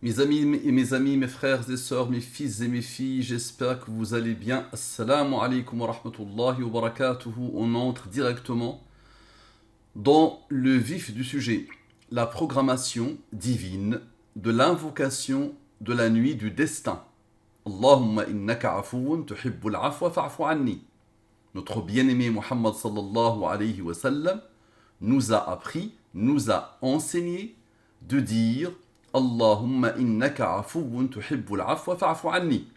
Mes amis et mes amis, mes frères et sœurs, mes fils et mes filles, j'espère que vous allez bien. Assalamu alaikum wa rahmatullahi wa barakatuhu. On entre directement dans le vif du sujet. La programmation divine de l'invocation de la nuit du destin. Allahumma innaka afoun tuhibbul afwa fa'fu anni. Notre bien-aimé Muhammad sallallahu alayhi wa sallam nous a appris, nous a enseigné de dire Allahumma innaka afoun tuhibbul afwa fa'fu anni.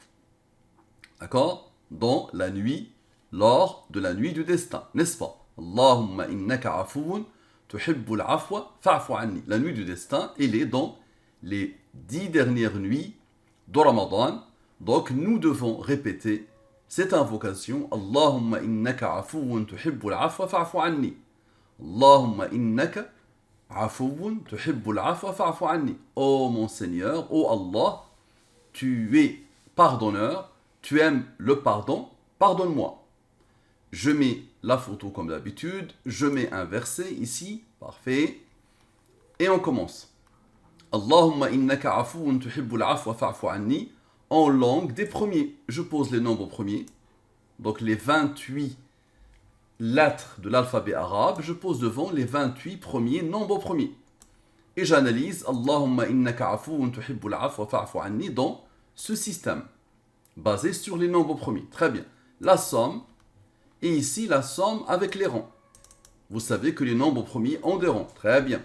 D'accord? Dans la nuit, lors de la nuit du destin, n'est-ce pas? Allahumma innaka afoun tuhibbul afwa fa'fu anni. La nuit du destin, elle est dans les 10 dernières nuits de Ramadan. Donc nous devons répéter cette invocation Allahumma innaka afoun tuhibbul afwa fa'fu anni. Allahumma innaka afoun tuhibbul afwa fa'fu anni. Oh mon Seigneur, oh Allah, tu es pardonneur, tu aimes le pardon, pardonne-moi. Je mets la photo comme d'habitude, je mets un verset ici, parfait. Et on commence. Allahumma innaka afoun tuhibbul afwa fa'fu anni. En langue des premiers. Je pose les nombres premiers. Donc les 28 lettres de l'alphabet arabe, je pose devant les 28 premiers nombres premiers. Et j'analyse Allahumma innaka afoun tuhibbul afwa fa'fu anni dans ce système, basé sur les nombres premiers. Très bien. La somme, et ici la somme avec les rangs. Vous savez que les nombres premiers ont des rangs. Très bien.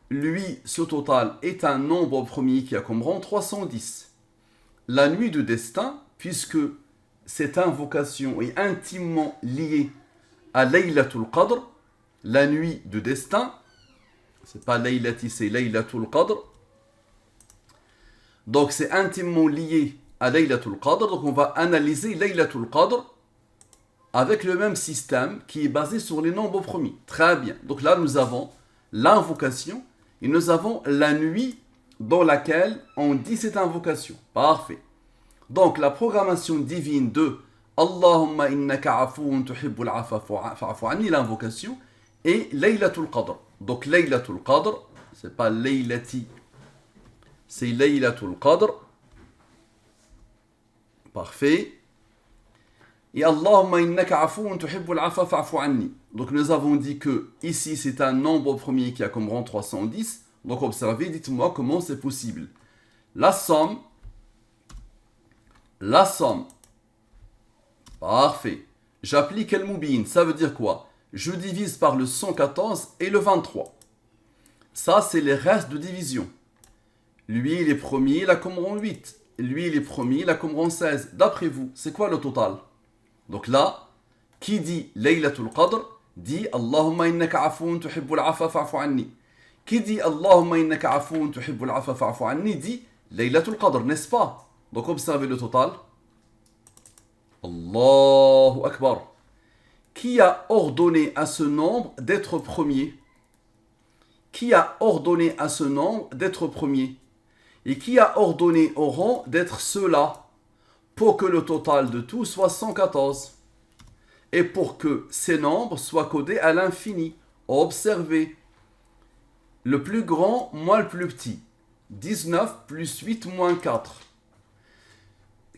Lui, ce total est un nombre premier qui a comme rang 310. La nuit de destin, puisque cette invocation est intimement liée à Laylatul Qadr, la nuit de destin, c'est pas Laylati, c'est Laylatul Qadr. Donc c'est intimement lié à Laylatul Qadr, donc on va analyser Laylatul Qadr avec le même système qui est basé sur les nombres premiers. Très bien. Donc là nous avons l'invocation et nous avons la nuit dans laquelle on dit cette invocation. Parfait. Donc la programmation divine de Allahumma innaka afoun tuhibbul afwa fa'fu anni, l'invocation, et Laylatul Qadr. Donc Laylatul Qadr, c'est pas Laylati, c'est Laylatul Qadr. Parfait. Et Allahumma innaka afoun tuhibbul afwa fa'fu anni. Donc nous avons dit que ici c'est un nombre premier qui a comme rang 310. Donc observez, dites-moi comment c'est possible. La somme. Parfait. J'applique al-mubin. Ça veut dire quoi? Je divise par le 114 et le 23. Ça, c'est les restes de division. Lui, il est premier, il a comme rang 8. Lui, il est premier, il a comme rang 16. D'après vous, c'est quoi le total? Donc là, qui dit Laylatul Qadr dit Allahumma innaka afoun tuhibbul afwa fa'fu anni. Qui dit Allahumma innaka afoun tuhibbul afwa fa'fu anni dit Laylatul Qadr, n'est-ce pas? Donc observez le total. Allahu Akbar. Qui a ordonné à ce nombre d'être premier? Qui a ordonné à ce nombre d'être premier? Et qui a ordonné au rang d'être ceux-là pour que le total de tout soit 114? Et pour que ces nombres soient codés à l'infini. Observez. Le plus grand moins le plus petit. 19 plus 8 moins 4.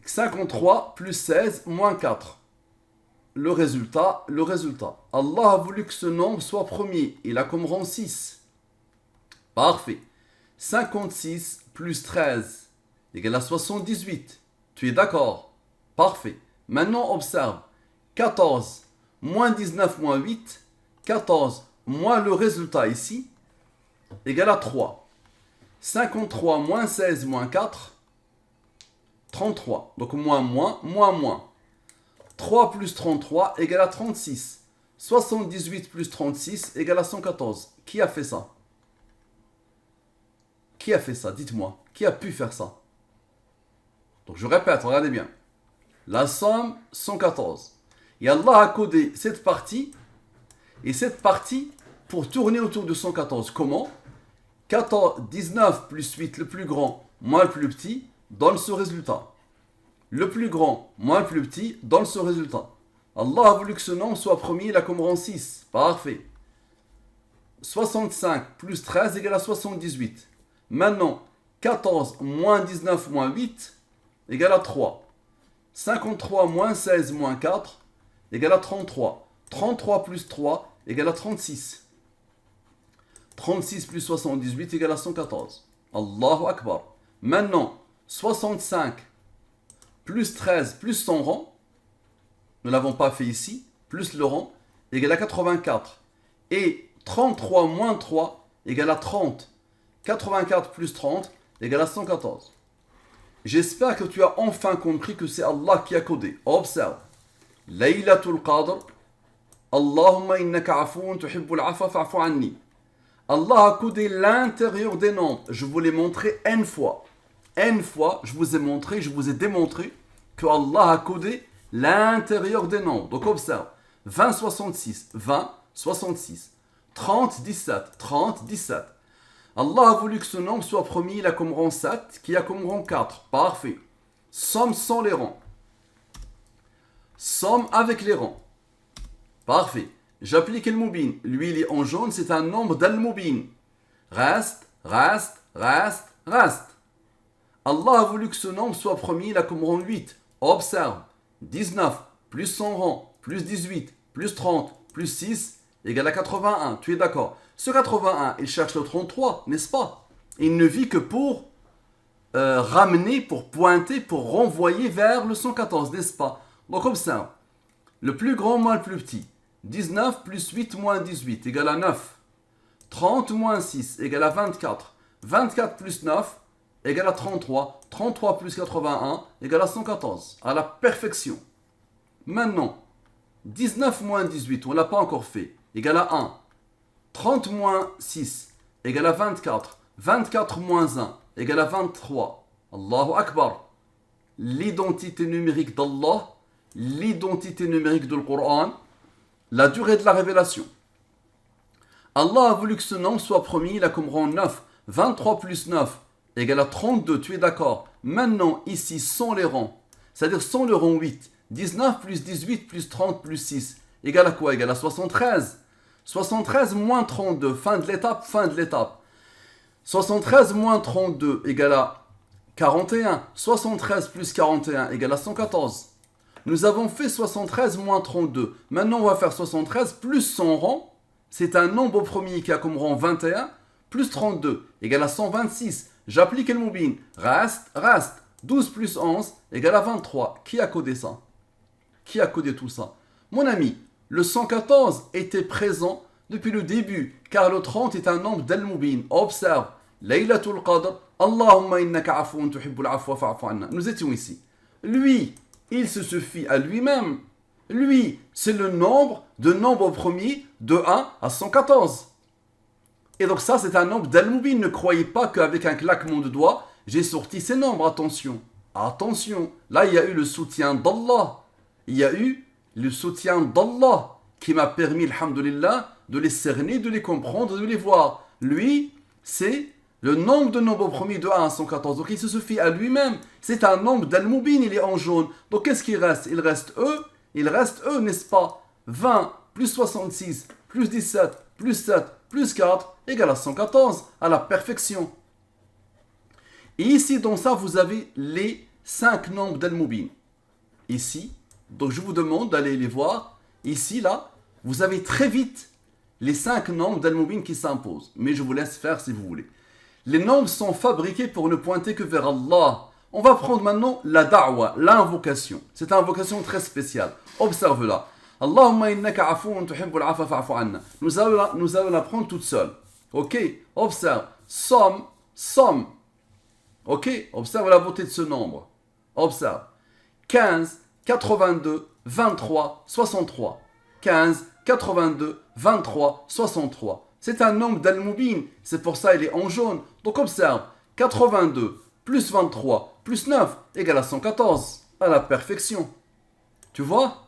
53 plus 16 moins 4. Le résultat. Allah a voulu que ce nombre soit premier. Il a comme rang 6. Parfait. 56 plus 13 égale à 78. Tu es d'accord? Parfait. Maintenant observe. 14 moins 19 moins 8. 14 moins le résultat ici égale à 3. 53 moins 16 moins 4. 33. Donc moins. 3 plus 33 égale à 36. 78 plus 36 égale à 114. Qui a fait ça? Qui a fait ça? Dites-moi. Qui a pu faire ça? Donc je répète, regardez bien. La somme 114. Et Allah a codé cette partie et cette partie pour tourner autour de 114. Comment? 19 plus 8, le plus grand, moins le plus petit, donne ce résultat. Le plus grand, moins le plus petit, donne ce résultat. Allah a voulu que ce nombre soit premier, il a comme rang 6. Parfait. 65 plus 13 égale à 78. Maintenant, 14 moins 19 moins 8 égale à 3. 53 moins 16 moins 4 égale à 33. 33 plus 3 égale à 36. 36 plus 78 égale à 114. Allahu Akbar. Maintenant, 65 plus 13 plus son rang, nous ne l'avons pas fait ici, plus le rang, égale à 84. Et 33 moins 3 égale à 30. 84 plus 30 égale à 114. J'espère que tu as enfin compris que c'est Allah qui a codé. Observe. Laylatul Qadr. Allahumma innaka afoun tuhibbul afa fa'fu anni. Allah a codé l'intérieur des nombres. Je vous l'ai montré N fois. N fois, je vous ai montré, je vous ai démontré que Allah a codé l'intérieur des nombres. Donc observe. 20, 66, 20, 66. 30, 17, 30, 17. Allah a voulu que ce nombre soit premier, il a comme rang 7, qui a comme rang 4. Parfait. Somme sans les rangs. Somme avec les rangs. Parfait. J'applique le moubin. Lui, il est en jaune, c'est un nombre d'al-moubin. Reste, reste, reste, reste. Allah a voulu que ce nombre soit premier, il a comme rang 8. Observe. 19 plus son rang, plus 18, plus 30, plus 6, égale à 81. Tu es d'accord? Ce 81, il cherche le 33, n'est-ce pas? Il ne vit que pour ramener, pour pointer, pour renvoyer vers le 114, n'est-ce pas? Donc observe. Le plus grand moins le plus petit. 19 plus 8 moins 18 égale à 9. 30 moins 6 égale à 24. 24 plus 9 égale à 33. 33 plus 81 égale à 114. À la perfection. Maintenant, 19 moins 18, on ne l'a pas encore fait, égale à 1. 30 moins 6 égale à 24. 24 moins 1 égale à 23. Allahu Akbar. L'identité numérique d'Allah, l'identité numérique du Coran, la durée de la révélation. Allah a voulu que ce nombre soit premier, il a comme rang 9. 23 plus 9 égale à 32, tu es d'accord? Maintenant, ici, sans les rangs, c'est-à-dire sans le rang 8, 19 plus 18 plus 30 plus 6 égale à quoi? Égale à 73. 73 moins 32, fin de l'étape, fin de l'étape. 73 moins 32 égale à 41. 73 plus 41 égale à 114. Nous avons fait 73 moins 32. Maintenant, on va faire 73 plus son rang. C'est un nombre premier qui a comme rang 21, plus 32 égale à 126. J'applique le moubin. Reste, reste. 12 plus 11 égale à 23. Qui a codé ça? Qui a codé tout ça? Mon ami, le 114 était présent depuis le début, car le 30 est un nombre d'al-moubin. Observe. Laylatul Qadr. Allahumma innaka afoun tuhibbul afwa fa'fu anna. Nous étions ici. Lui, il se suffit à lui-même. Lui, c'est le nombre de nombres premiers de 1 à 114. Et donc ça, c'est un nombre d'al-moubin. Ne croyez pas qu'avec un claquement de doigts, j'ai sorti ces nombres. Attention. Attention. Là, il y a eu le soutien d'Allah. Il y a eu le soutien d'Allah qui m'a permis, alhamdulillah, de les cerner, de les comprendre, de les voir. Lui, c'est le nombre de nombres premiers de 1 à 114. Donc il se suffit à lui-même. C'est un nombre d'al-moubin, il est en jaune. Donc qu'est-ce qu'il reste? Il reste E. Il reste E, n'est-ce pas? 20 plus 66 plus 17 plus 7 plus 4 égale à 114, à la perfection. Et ici, dans ça, vous avez les 5 nombres d'al-moubin. Ici, donc je vous demande d'aller les voir. Ici, là, vous avez très vite les 5 nombres d'al-moubin qui s'imposent. Mais je vous laisse faire si vous voulez. Les nombres sont fabriqués pour ne pointer que vers Allah. On va prendre maintenant la da'wa, l'invocation. C'est une invocation très spéciale. Observe-la. Allahumma innaka afoun tuhibbul afa fa'fu anna. Nous allons la prendre toute seule. Ok? Observe. Somme, somme. Ok? Observe la beauté de ce nombre. Observe. 15, 82, 23, 63. 15, 82, 23, 63. C'est un nombre d'al-moubin. C'est pour ça qu'il est en jaune. Donc observe. 82 plus 23 plus 9 égale à 114. À la perfection. Tu vois?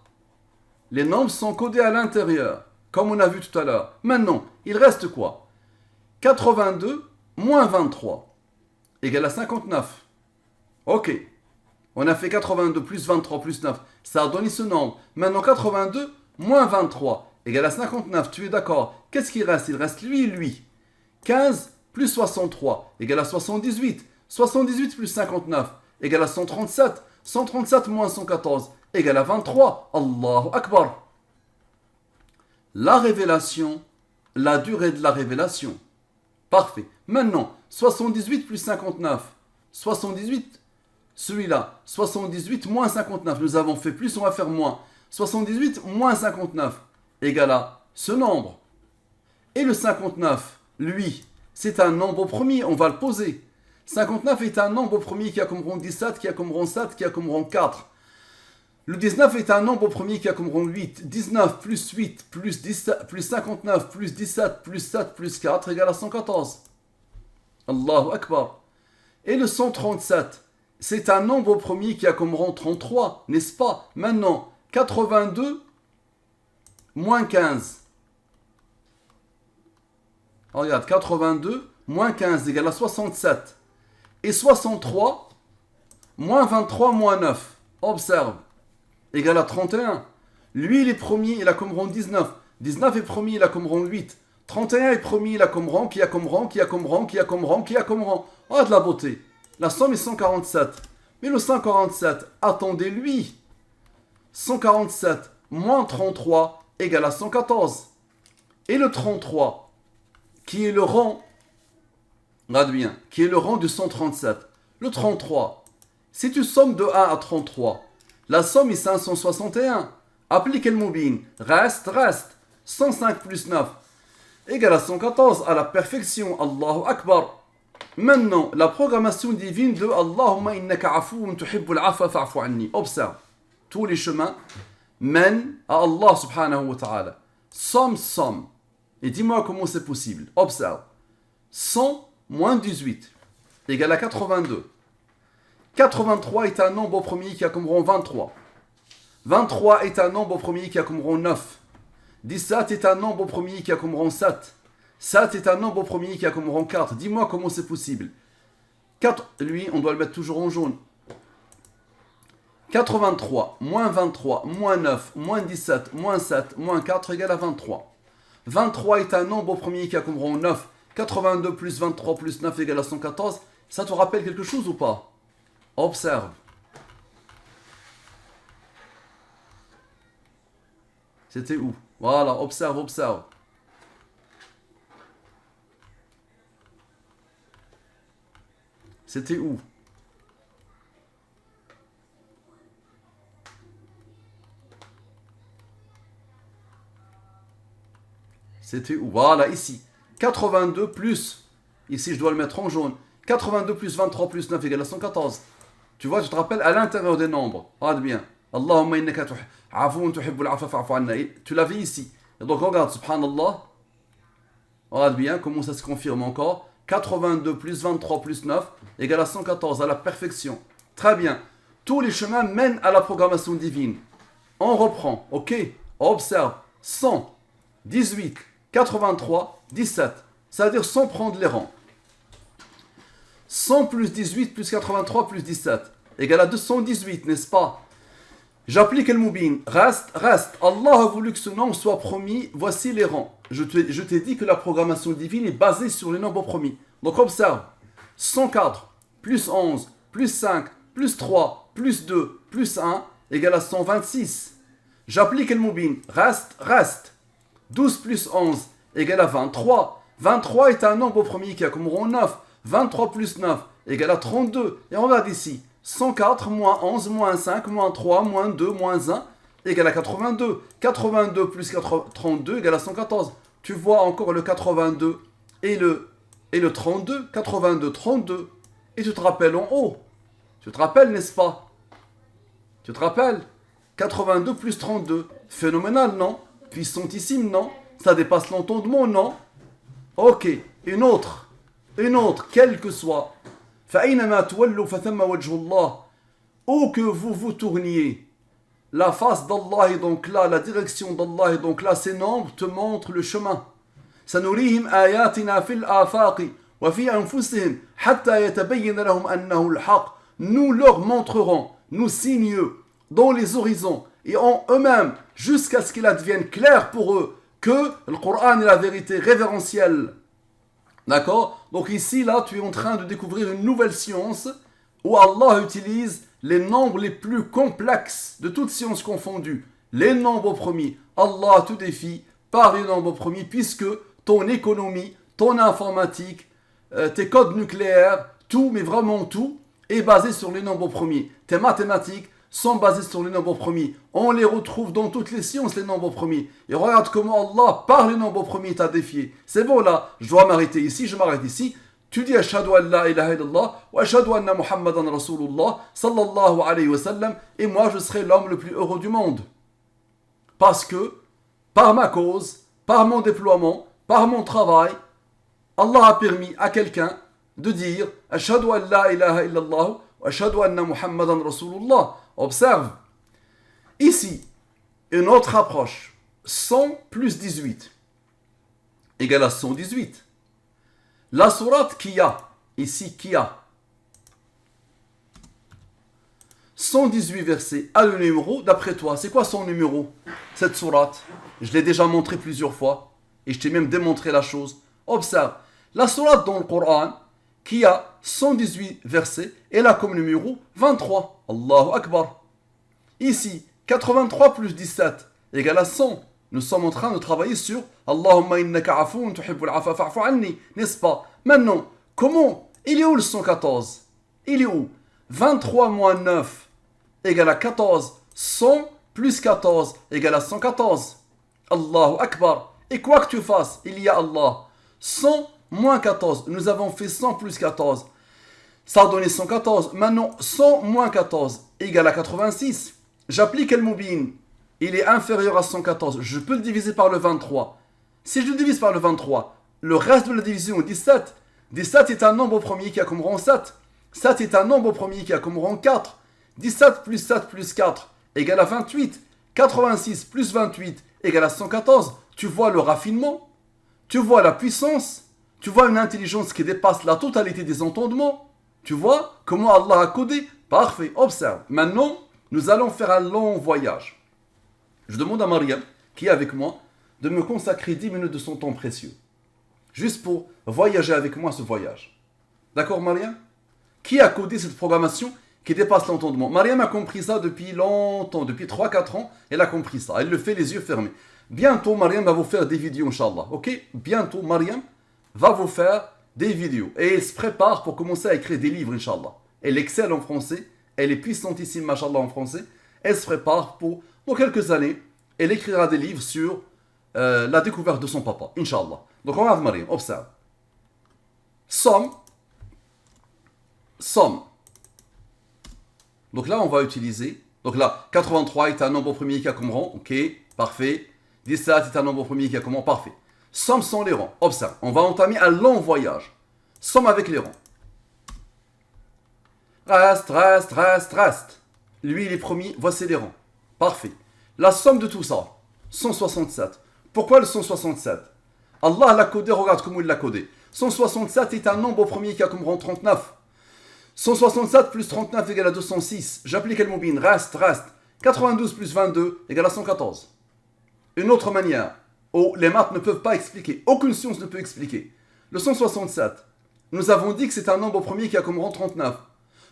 Les nombres sont codés à l'intérieur. Comme on a vu tout à l'heure. Maintenant, il reste quoi? 82 moins 23 égale à 59. Ok. On a fait 82 plus 23 plus 9. Ça a donné ce nombre. Maintenant, 82 moins 23 égale à 59. Tu es d'accord? Qu'est-ce qu'il reste? Il reste lui et lui. 15 plus 63 égale à 78. 78 plus 59 égale à 137. 137 moins 114 égale à 23. Allahu Akbar. La révélation, la durée de la révélation. Parfait. Maintenant, 78 plus 59. 78, celui-là. 78 moins 59. Nous avons fait plus, on va faire moins. 78 moins 59 égale à ce nombre. Et le 59, lui, c'est un nombre premier, on va le poser. 59 est un nombre premier qui a comme rang 17, qui a comme rang 7, qui a comme rang 4. Le 19 est un nombre premier qui a comme rang 8. 19 plus 8 plus 17, plus 59 plus 17 plus 7 plus 4 égale à 114. Allahu Akbar. Et le 137, c'est un nombre premier qui a comme rang 33, n'est-ce pas? Maintenant, 82 moins 15. Regarde, 82 moins 15 égale à 67. Et 63 moins 23 moins 9. Observe. Égale à 31. Lui, il est premier, il a comme rang 19. 19 est premier, il a comme rang 8. 31 est premier, il a comme rang, qui a comme rang, qui a comme rang, qui a comme rang, qui a comme rang. Oh, de la beauté. La somme est 147. Mais le 147, attendez-lui. 147 moins 33 égale à 114. Et le 33, qui est le rang, regarde bien, qui est le rang du 137. Le 33, si tu sommes de 1 à 33, la somme est 561. Applique le moubine. Reste. 105 plus 9 égale à 114 à la perfection. Allahu Akbar. Maintenant, la programmation divine de Allahumma innaka afoun tuhibbul afa fa'fu anni. Observe. Tous les chemins mènent à Allah subhanahu wa ta'ala. Somme. Et dis-moi comment c'est possible. Observe. 100 moins 18 égale à 82. 83 est un nombre premier qui a comme rang 23. 23 est un nombre premier qui a comme rang 9. 17 est un nombre premier qui a comme rang 7. 7 est un nombre premier qui a comme rang 4. Dis-moi comment c'est possible. 4, lui, on doit le mettre toujours en jaune. 83, moins 23, moins 9, moins 17, moins 7, moins 4 égale à 23. 23 est un nombre premier qui a comme rang 9. 82 plus 23 plus 9 égale à 114. Ça te rappelle quelque chose ou pas? Observe. C'était où? Voilà, observe. C'était où? C'était où? Voilà, ici. 82 plus, ici je dois le mettre en jaune. 82 plus 23 plus 9 égale à 114. Tu vois, tu te rappelles à l'intérieur des nombres. Regarde bien. Allahumma innaka afoun tuhibbul afa fa'fu anna. Tu l'avais ici. Et donc regarde, subhanallah. Regarde bien comment ça se confirme encore. 82 plus 23 plus 9 égale à 114, à la perfection. Très bien. Tous les chemins mènent à la programmation divine. On reprend, ok? Observe. 100, 18, 83, 17. C'est-à-dire sans prendre les rangs. 100 plus 18 plus 83 plus 17 égale à 218, n'est-ce pas? J'applique le moubine. Reste. Allah a voulu que ce nombre soit promis. Voici les rangs. Je t'ai dit que la programmation divine est basée sur les nombres promis. Donc observe. 104 plus 11 plus 5 plus 3 plus 2 plus 1 égale à 126. J'applique le moubine. Reste. 12 plus 11 égale à 23. 23 est un nombre premier qui a comme rang 9. 23 plus 9 égale à 32. Et on regarde ici. 104 moins 11 moins 5 moins 3 moins 2 moins 1 égale à 82. 82 plus 32 égale à 114. Tu vois encore le 82 et le 32. 82, 32. Et tu te rappelles en haut. Tu te rappelles, n'est-ce pas? Tu te rappelles? 82 plus 32. Phénoménal, non? Puissantissime, non? Ça dépasse l'entendement, non? Ok. Une autre, quelle que soit. Où que vous vous tourniez, la face d'Allah est donc là, la direction d'Allah est donc là, ces nombres te montrent le chemin. سنريهم آياتنا في الآفاق وفي أنفسهم حتى يتبين لهم أنه الحق. Nous leur montrerons, nous signes dans les horizons et en eux-mêmes jusqu'à ce qu'il advienne clair pour eux que le Coran est la vérité révérentielle. D'accord? Donc ici, là, tu es en train de découvrir une nouvelle science où Allah utilise les nombres les plus complexes de toutes sciences confondues. Les nombres premiers. Allah te défie par les nombres premiers puisque ton économie, ton informatique, tes codes nucléaires, tout, mais vraiment tout, est basé sur les nombres premiers. Tes mathématiques sont basées sur les nombres premiers. On les retrouve dans toutes les sciences, les nombres premiers. Et regarde comment Allah, par les nombres premiers, t'a défié. C'est bon là, je dois m'arrêter ici, je m'arrête ici. Tu dis Ashhadu an la ilaha illallah wa ashhadu anna Muhammadan Rasulullah sallallahu alayhi wa sallam et moi je serai l'homme le plus heureux du monde. Parce que, par ma cause, par mon déploiement, par mon travail, Allah a permis à quelqu'un de dire Ashhadu an la ilaha illallah wa ashhadu anna Muhammadan Rasulullah. Observe. Ici, une autre approche. 100 plus 18 égale à 118. La sourate qui a, ici qui a 118 versets a le numéro, d'après toi, c'est quoi son numéro? Cette sourate, je l'ai déjà montré plusieurs fois et je t'ai même démontré la chose. Observe, la sourate dans le Coran qui a 118 versets, elle a comme numéro 23. Allahu Akbar. Ici, 83 plus 17 égale à 100. Nous sommes en train de travailler sur Allahumma innaka afoun tuhibbul afa fa'fu anni, n'est-ce pas? Maintenant, comment? Il est où le 114? Il est où? 23 moins 9 égale à 14. 100 plus 14 égale à 114. Allahu Akbar. Et quoi que tu fasses, il y a Allah. 100 moins 14. Nous avons fait 100 plus 14. Ça a donné 114. Maintenant, 100 moins 14 égale à 86. J'applique El Moubin. Il est inférieur à 114. Je peux le diviser par le 23. Si je le divise par le 23, le reste de la division, 17. 17 est un nombre premier qui a comme rang 7. 7 est un nombre premier qui a comme rang 4. 17 plus 7 plus 4 égale à 28. 86 plus 28 égale à 114. Tu vois le raffinement? Tu vois la puissance? Tu vois une intelligence qui dépasse la totalité des entendements? Tu vois comment Allah a codé? Parfait, observe. Maintenant, nous allons faire un long voyage. Je demande à Mariam, qui est avec moi, de me consacrer 10 minutes de son temps précieux. Juste pour voyager avec moi ce voyage. D'accord, Mariam? Qui a codé cette programmation qui dépasse l'entendement? Mariam a compris ça depuis longtemps, depuis 3-4 ans, elle a compris ça. Elle le fait les yeux fermés. Bientôt, Mariam va vous faire des vidéos, Inch'Allah. Ok? Bientôt, Mariam va vous faire des vidéos. Et elle se prépare pour commencer à écrire des livres, Inch'Allah. Elle excelle en français. Elle est puissantissime, Machallah, en français. Elle se prépare pour, dans quelques années, elle écrira des livres sur la découverte de son papa, Inch'Allah. Donc, on regarde Mariam, observe. Somme. Donc là, on va utiliser. Donc là, 83 est un nombre premier qui a comme rang. Ok, parfait. 17 est un nombre premier qui a comme rang. Parfait. Somme sans les rangs. Observe. On va entamer un long voyage. Somme avec les rangs. Reste. Lui, il est premier. Voici les rangs. Parfait. La somme de tout ça. 167. Pourquoi le 167? Allah l'a codé. Regarde comment il l'a codé. 167 est un nombre premier qui a comme rang 39. 167 plus 39 égale à 206. J'applique le mobile. Reste. 92 plus 22 égale à 114. Une autre manière où les maths ne peuvent pas expliquer, aucune science ne peut expliquer. Le 167, nous avons dit que c'est un nombre premier qui a comme rang 39.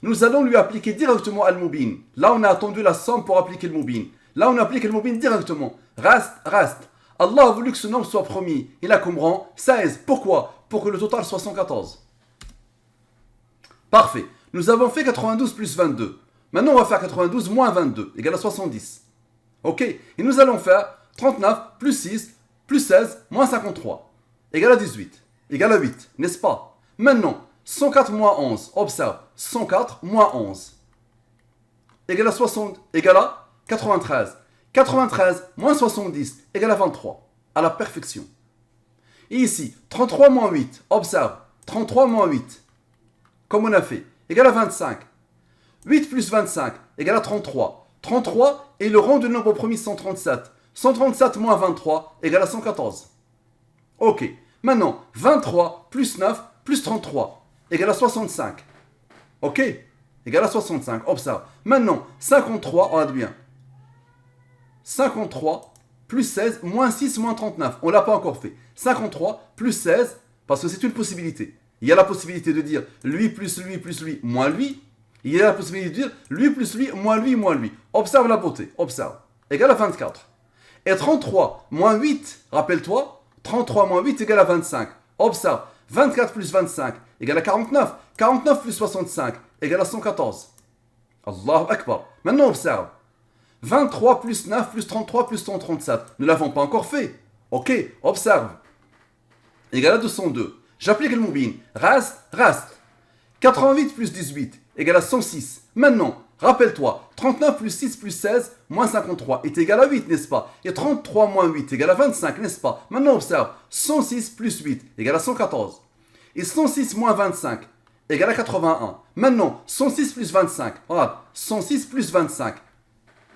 Nous allons lui appliquer directement al-mubin. Là, on a attendu la somme pour appliquer le mubin. Là, on applique le mubin directement. Reste. Allah a voulu que ce nombre soit premier. Il a comme rang 16. Pourquoi? Pour que le total soit 114. Parfait. Nous avons fait 92 plus 22. Maintenant, on va faire 92 moins 22, égale à 70. Ok? Et nous allons faire 39 plus 6 plus 16 moins 53, égale à 18, égale à 8, n'est-ce pas? Maintenant, 104 moins 11, observe, 104 moins 11, égale à 93. 93 moins 70, égale à 23, à la perfection. Et ici, 33 moins 8, observe, 33 moins 8, comme on a fait, égale à 25. 8 plus 25, égale à 33. 33 est le rang du nombre premier 137. 137 moins 23 égale à 114. Ok. Maintenant, 23 plus 9 plus 33 égale à 65. Ok. Égale à 65. Observe. Maintenant, 53, on regarde bien. 53 plus 16 moins 6 moins 39. On ne l'a pas encore fait. 53 plus 16 Parce que c'est une possibilité. Il y a la possibilité de dire lui plus lui moins lui. Il y a la possibilité de dire lui plus lui moins lui moins lui. Observe la beauté, observe. Égale à 24. Et 33 moins 8, rappelle-toi, 33 moins 8 égale à 25. Observe, 24 plus 25 égale à 49. 49 plus 65 égale à 114. Allahu Akbar. Maintenant observe. 23 plus 9 plus 33 plus 137. Nous ne l'avons pas encore fait. Ok, observe. Égale à 202. J'applique le moubin. Reste. 88 plus 18 égale à 106. Maintenant, rappelle-toi, 39 plus 6 plus 16 moins 53 est égal à 8, n'est-ce pas? Et 33 moins 8 égale à 25, n'est-ce pas? Maintenant, observe. 106 plus 8 égale à 114. Et 106 moins 25 égale à 81. Maintenant, 106 plus 25. Regarde, 106 plus 25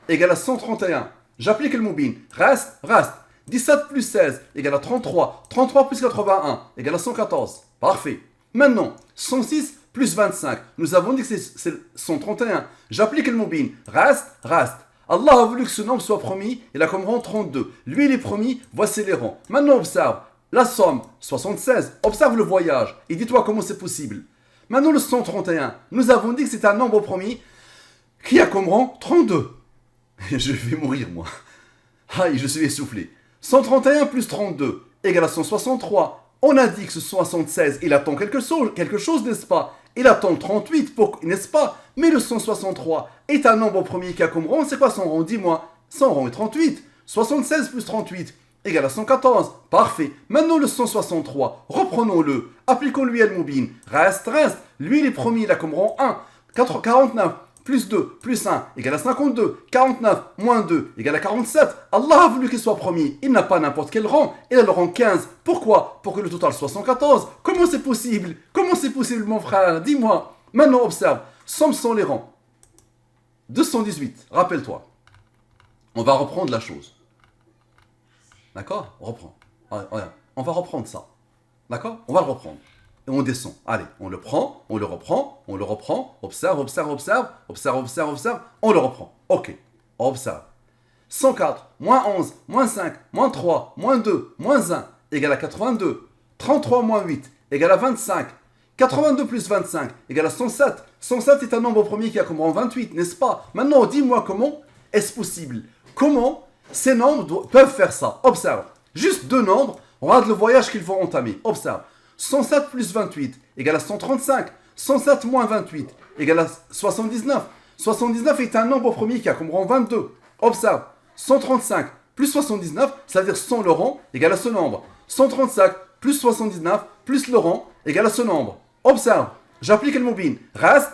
égale à 131. J'applique le moubin. Reste. 17 plus 16 égale à 33. 33 plus 81 égale à 114. Parfait. Maintenant, 106 plus 25. Nous avons dit que c'est 131. J'applique le moubin. Reste. Allah a voulu que ce nombre soit promis. Il a comme rang 32. Lui, il est promis. Voici les rangs. Maintenant, observe. La somme, 76. Observe le voyage. Et dis-toi comment c'est possible. Maintenant, le 131. Nous avons dit que c'est un nombre promis qui a comme rang 32. Je vais mourir, moi. Aïe, je suis essoufflé. 131 plus 32 égale à 163. On a dit que ce 76, il attend quelque chose, n'est-ce pas? Il attend 38, n'est-ce pas? Mais le 163 est un nombre premier qui a comme rang. C'est quoi son rang? Dis-moi. Son rang est 38. 76 plus 38 égale à 114. Parfait. Maintenant le 163. Reprenons-le. Appliquons-lui al-Moubin. Reste. Lui, il est premier, il a comme rang 1. 49. Plus 2, plus 1, égale à 52. 49, moins 2, égale à 47. Allah a voulu qu'il soit premier. Il n'a pas n'importe quel rang. Il a le rang 15. Pourquoi? Pour que le total soit 114. Comment c'est possible? Mon frère? Dis-moi. Maintenant, observe. Somme sont les rangs. 218, rappelle-toi. On va reprendre la chose. D'accord? On reprend. Regarde. On va reprendre ça. D'accord? On va le reprendre. Et on descend. Allez, on le prend, on le reprend. Observe. On le reprend. Ok. Observe. 104, moins 11, moins 5, moins 3, moins 2, moins 1, égale à 82. 33 moins 8, égale à 25. 82 plus 25, égale à 107. 107 est un nombre premier qui a comme rang 28, n'est-ce pas? Maintenant, dis-moi comment est-ce possible? Comment ces nombres peuvent faire ça? Observe. Juste deux nombres. Regarde le voyage qu'ils vont entamer. Observe. 107 plus 28 égale à 135. 107 moins 28 égale à 79. 79 est un nombre premier qui a comme rang 22. Observe. 135 plus 79, ça veut dire 100 le rang égale à ce nombre. 135 plus 79 plus le rang égale à ce nombre. Observe. J'applique le moubin. Reste.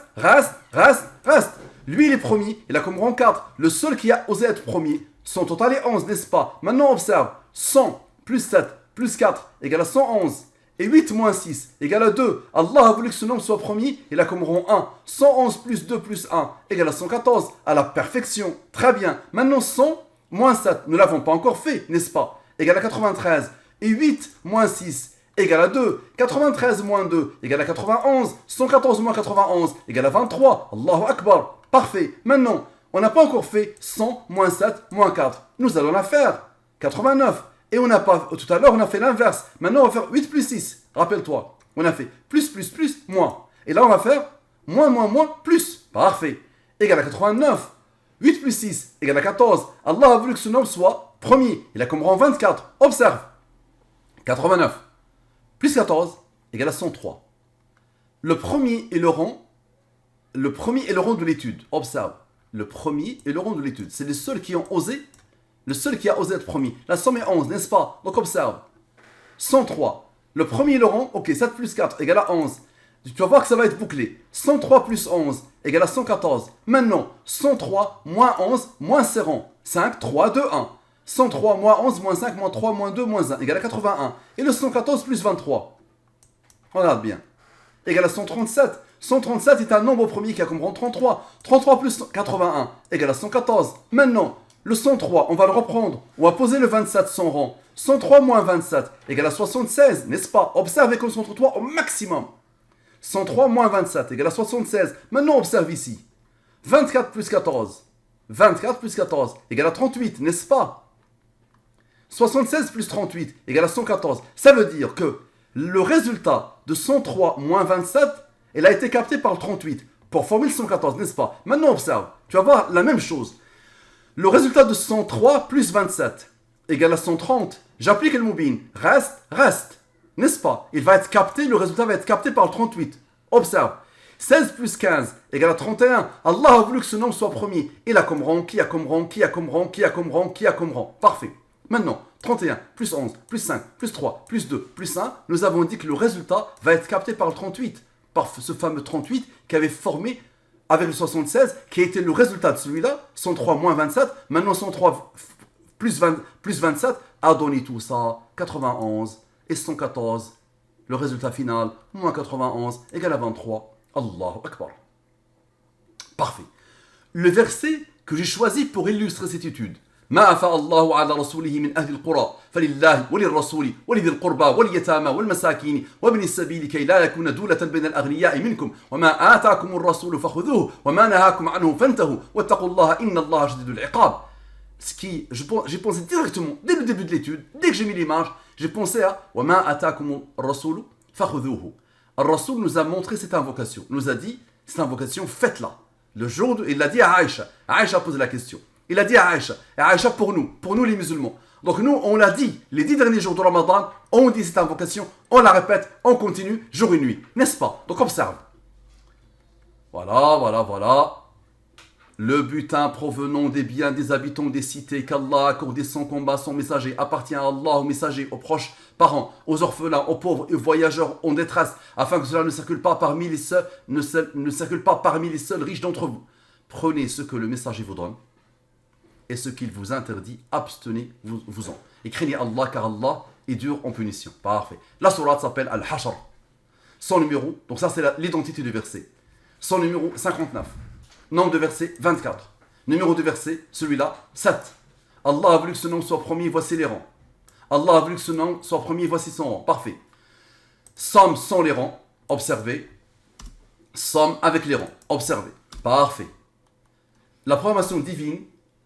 Lui, il est premier. Il a comme rang 4. Le seul qui a osé être premier. Son total est 11, n'est-ce pas? Maintenant, observe. 100 plus 7 plus 4 égale à 111. Et 8 moins 6 égale à 2. Allah a voulu que ce nombre soit premier. Il a comme rang 1. 111 plus 2 plus 1 égale à 114. À la perfection. Très bien. Maintenant 100 moins 7. Nous ne l'avons pas encore fait, n'est-ce pas? Égale à 93. Et 8 moins 6 égale à 2. 93 moins 2 égale à 91. 114 moins 91 égale à 23. Allahu Akbar. Parfait. Maintenant, on n'a pas encore fait 100 moins 7 moins 4. Nous allons la faire. 89. Et on n'a pas, tout à l'heure, on a fait l'inverse. Maintenant, on va faire 8 plus 6. Rappelle-toi. On a fait plus, moins. Et là, on va faire moins, plus. Parfait. Égal à 89. 8 plus 6 égale à 14. Allah a voulu que ce nombre soit premier. Il a comme rang 24. Observe. 89 plus 14 égale à 103. Le premier est le rang de l'étude. Observe. Le premier est le rang de l'étude. C'est les seuls qui ont osé. Le seul qui a osé être premier. La somme est 11, n'est-ce pas? Donc observe. 103. Le premier est le rang. Ok, 7 plus 4 égale à 11. Tu vas voir que ça va être bouclé. 103 plus 11 égale à 114. Maintenant, 103 moins 11 moins ses rangs. 5, 3, 2, 1. 103 moins 11 moins 5 moins 3 moins 2 moins 1 égale à 81. Et le 114 plus 23. Regarde bien. Égale à 137. 137 est un nombre premier qui a comme rang 33. 33 plus 81 égale à 114. Maintenant, le 103, on va le reprendre. On va poser le 27 sans rang. 103 moins 27 égale à 76, n'est-ce pas? Observe et concentre-toi au maximum. 103 moins 27 égale à 76. Maintenant, observe ici. 24 plus 14. 24 plus 14 égale à 38, n'est-ce pas? 76 plus 38 égale à 114. Ça veut dire que Le résultat de 103 moins 27, il a été capté par le 38 pour former le 114, n'est-ce pas? Maintenant, observe. Tu vas voir la même chose. Le résultat de 103 plus 27 égale à 130. J'applique le moubin. Reste. N'est-ce pas? Il va être capté, le résultat va être capté par le 38. Observe. 16 plus 15 égale à 31. Allah a voulu que ce nombre soit premier. Il a comme rang, qui a comme rang. Parfait. Maintenant, 31 plus 11 plus 5 plus 3 plus 2 plus 1. Nous avons dit que le résultat va être capté par le 38. Par ce fameux 38 qui avait formé avec le 76, qui a été le résultat de celui-là. 103 moins 27. Maintenant, 103 plus 27 a donné tout ça. 91 et 114. Le résultat final, moins 91 égale à 23. Allahu Akbar. Parfait. Le verset que j'ai choisi pour illustrer cette étude. ما أفاء الله على رسوله من أهل القرى فلله وللرسول ولذي القربى واليتامى والمساكين وابن السبيل كي لا يكون دولة بين الأغنياء منكم وما آتاكم الرسول فخذوه وما نهاكم عنه فانتهوا واتقوا الله إن الله شديد العقاب. J'ai pensé directement, dès le début de l'étude, dès que j'ai mis l'image, j'ai pensé à وما آتاكم الرسول فخذوه. Al-Rasoul nous a montré cette invocation, nous a dit, cette invocation, faites-la. Le jour, il l'a dit à Aïcha. Aïcha a posé la question. Il a dit à Aïcha. Et Aïcha pour nous les musulmans. Donc nous, on l'a dit, les 10 derniers jours de Ramadan, on dit cette invocation, on la répète, on continue, jour et nuit. N'est-ce pas? Donc observe. Voilà. Le butin provenant des biens des habitants des cités qu'Allah a accordé sans combat, son messager, appartient à Allah, aux messagers, aux proches parents, aux orphelins, aux pauvres et aux voyageurs en détresse, afin que cela ne circule pas parmi les seuls, riches d'entre vous. Prenez ce que le messager vous donne et ce qu'il vous interdit, abstenez-vous-en. Et craignez Allah, car Allah est dur en punition. Parfait. La sourate s'appelle Al-Hashr. Son numéro, donc ça c'est l'identité du verset. Son numéro 59. Nombre de versets 24. Numéro de verset, celui-là, 7. Allah a voulu que ce nom soit premier, voici les rangs. Allah a voulu que ce nom soit premier, voici son rang. Parfait. Somme sans les rangs, observez. Somme avec les rangs, observez. Parfait. La programmation divine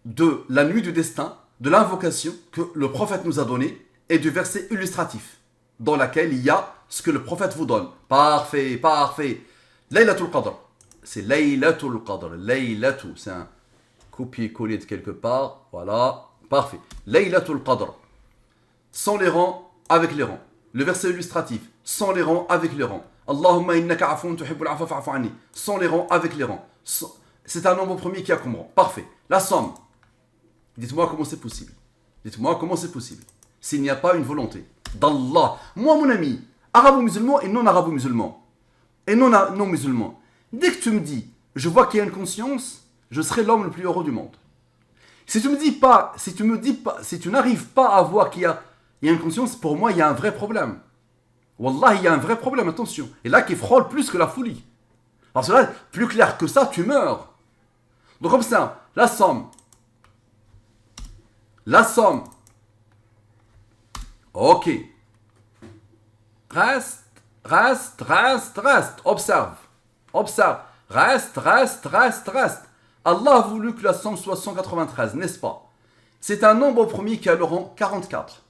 de la nuit du destin, de l'invocation que le prophète nous a donnée et du verset illustratif dans lequel il y a ce que le prophète vous donne. Parfait. Laylatul Qadr. C'est Laylatul Qadr. Laylatul, c'est un copier-coller de quelque part. Voilà. Parfait. Laylatul Qadr. Sans les rangs, avec les rangs. Le verset illustratif. Sans les rangs, avec les rangs. Allahumma innaka afoun tuhibbul afwa fa'fu anni. Sans les rangs, avec les rangs. C'est un nombre premier qui a comme rang. Parfait. La somme. Dites-moi comment c'est possible. S'il n'y a pas une volonté d'Allah. Moi, mon ami, arabo-musulman et non arabo-musulman. Et non musulman. Dès que tu me dis, je vois qu'il y a une conscience, je serai l'homme le plus heureux du monde. Si tu n'arrives pas à voir qu'il y a une conscience, pour moi, il y a un vrai problème. Wallah, il y a un vrai problème, attention. Et là, qui frôle plus que la folie. Parce que là, plus clair que ça, tu meurs. Donc comme ça, la somme. Ok. Reste. Observe. Reste. Allah a voulu que la somme soit 193, n'est-ce pas? C'est un nombre premier qui a le rang 44.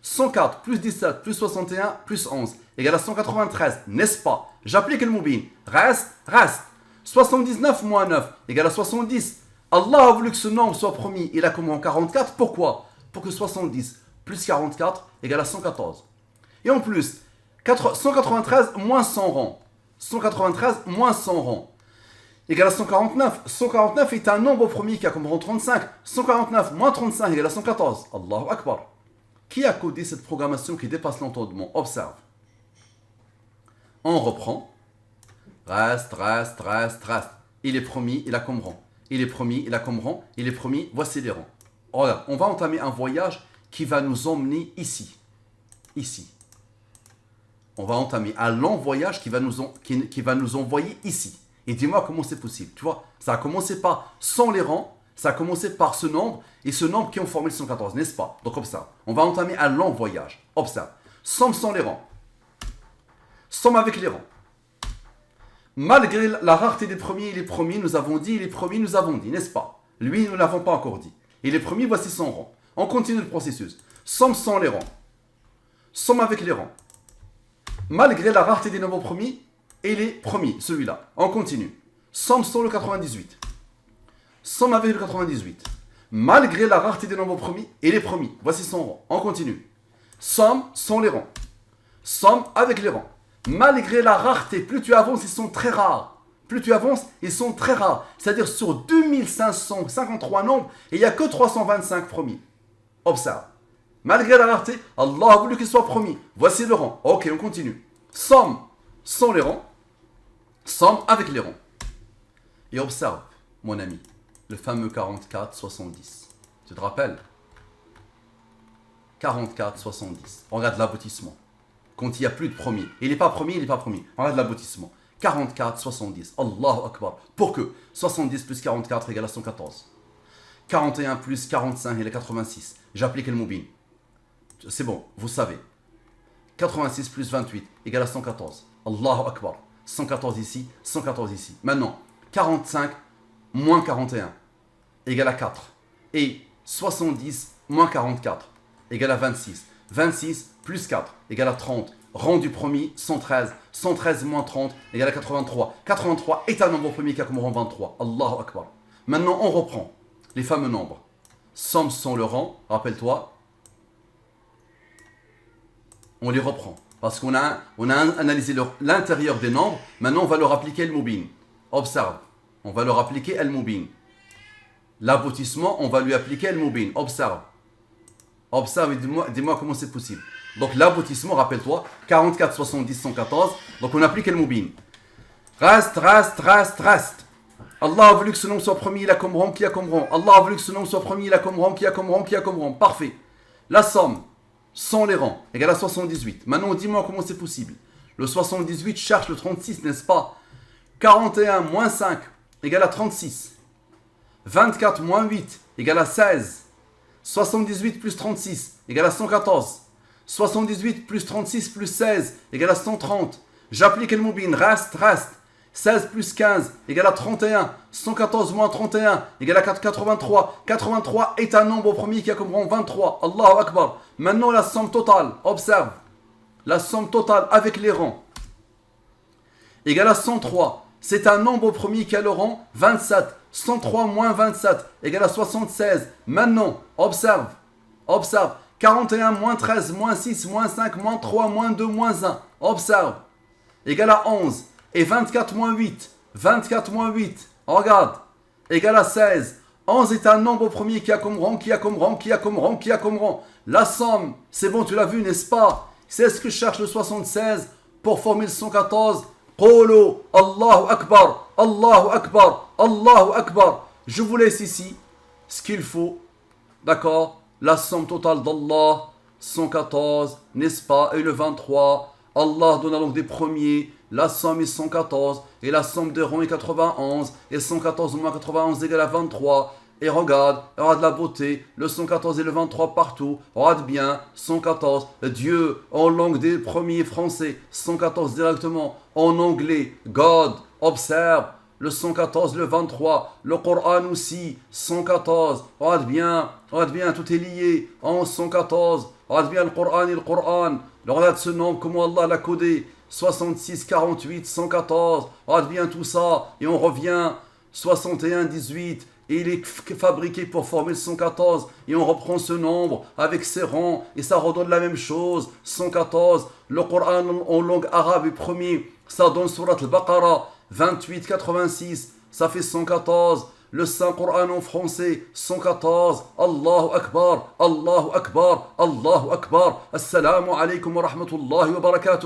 104 plus 17 plus 61 plus 11 égale à 193, n'est-ce pas? J'applique le moubin. Reste. 79 moins 9 égale à 70. Allah a voulu que ce nombre soit premier. Il a comme rang 44. Pourquoi? Pour que 70 plus 44 égale à 114. Et en plus, 193 moins 100 rangs. 193 moins 100 rangs égale à 149. 149 est un nombre premier qui a comme rang 35. 149 moins 35 égale à 114. Allahu Akbar. Qui a codé cette programmation qui dépasse l'entendement? Observe. On reprend. Reste. Il est premier, il a comme rang. Il est premier, voici les rangs. Regarde, on va entamer un voyage qui va nous emmener ici. On va entamer un long voyage qui va nous envoyer ici. Et dis-moi comment c'est possible. Tu vois, ça a commencé par sans les rangs, ça a commencé par ce nombre, et ce nombre qui ont formé le 114, n'est-ce pas? Donc observe, on va entamer un long voyage. Observe, somme sans les rangs, somme avec les rangs. Malgré la rareté des premiers, il est premier, nous avons dit, n'est-ce pas? Lui, nous ne l'avons pas encore dit. Il est premier, voici son rang. On continue le processus. Somme sans les rangs. Somme avec les rangs. malgré la rareté des nombres premiers, il est premier, celui-là. On continue. Somme sans le 98. Somme avec le 98. Malgré la rareté des nombres premiers, il est premier. Voici son rang. On continue. Somme sans les rangs. Somme avec les rangs. Malgré la rareté, plus tu avances, ils sont très rares. Plus tu avances, ils sont très rares. C'est-à-dire sur 2553 nombres, il n'y a que 325 premiers. Observe. Malgré la rareté, Allah a voulu qu'il soit premier. Voici le rang. Ok, on continue. Somme sans les rangs. Somme avec les rangs. Et observe, mon ami, le fameux 44-70. Tu te rappelles? 44-70. Regarde l'aboutissement. Quand il n'y a plus de premier. Il n'est pas premier, il n'est pas premier. Regarde l'aboutissement. 44-70. Allahu Akbar. Pour que 70 plus 44 égale à 114. 41 plus 45 égale à 86. J'applique le moubin. C'est bon, vous savez. 86 plus 28 égale à 114. Allahu Akbar. 114 ici, 114 ici. Maintenant, 45 moins 41 égale à 4. Et 70 moins 44 égale à 26. 26 plus 4 égale à 30. Rang du premier, 113. 113 moins 30 égale à 83. 83 est un nombre premier qui a comme rang 23. Allahu Akbar. Maintenant, on reprend les fameux nombres. Somme sans le rang, rappelle-toi. On les reprend. Parce qu'on a analysé l'intérieur des nombres. Maintenant, on va leur appliquer le moubin. Observe. On va leur appliquer le moubin. L'aboutissement, on va lui appliquer le moubin. Observe. Observe et dis-moi comment c'est possible. Donc l'aboutissement, rappelle-toi, 44, 70, 114. Donc on applique le moubin. Reste. Allah a voulu que ce nom soit premier, il a comme rang, qui a comme rang. Allah a voulu que ce nom soit premier, il a comme rang, qui a comme rang, qui a comme rang. Parfait. La somme, sans les rangs, égale à 78. Maintenant, dis-moi comment c'est possible. Le 78 cherche le 36, n'est-ce pas? 41 moins 5 égale à 36. 24 moins 8 égale à 16. 78 plus 36 égale à 114. 78 plus 36 plus 16 égale à 130. J'applique le moubin, reste. 16 plus 15 égale à 31. 114 moins 31 égale à 83. 83 est un nombre premier qui a comme rang 23. Allahu Akbar. Maintenant la somme totale, observe. La somme totale avec les rangs égale à 103. C'est un nombre premier qui a le rang 27. 103 moins 27 égale à 76. Maintenant, observe. 41 moins 13 moins 6 moins 5 moins 3 moins 2 moins 1. Observe. Égale à 11. Et 24 moins 8. 24 moins 8. Regarde. Égale à 16. 11 est un nombre premier qui a comme rang, qui a comme rang, qui a comme rang, qui a comme rang. La somme, c'est bon, tu l'as vu, n'est-ce pas? C'est ce que cherche le 76 pour former le 114. Qulu Allahu Akbar, Allahu Akbar, Allahu Akbar. Je vous laisse ici ce qu'il faut. D'accord? La somme totale d'Allah, 114, n'est-ce pas? Et le 23. Allah donne donc des premiers. La somme est 114. Et la somme des rangs est 91. Et 114 moins 91 égale à 23. Et regarde la beauté, le 114 et le 23 partout. Regarde bien, 114, Dieu en langue des premiers français. 114 directement en anglais, God, observe. Le 114, le 23, le Coran aussi, 114. Regarde bien, tout est lié en 114. Regarde bien le Coran et le Coran. Regarde ce nombre, comment Allah l'a codé. 66, 48, 114. Regarde bien tout ça. Et on revient, 61, 18. Et il est fabriqué pour former le 114. Et on reprend ce nombre avec ses rangs. Et ça redonne la même chose. 114. Le Coran en langue arabe est premier. Ça donne Surat al-Baqarah. 28, 86. Ça fait 114. Le Saint-Coran en français. 114. Allahu Akbar. Allahu Akbar. Allahu Akbar. Assalamu alaikum wa rahmatullahi wa barakatuh.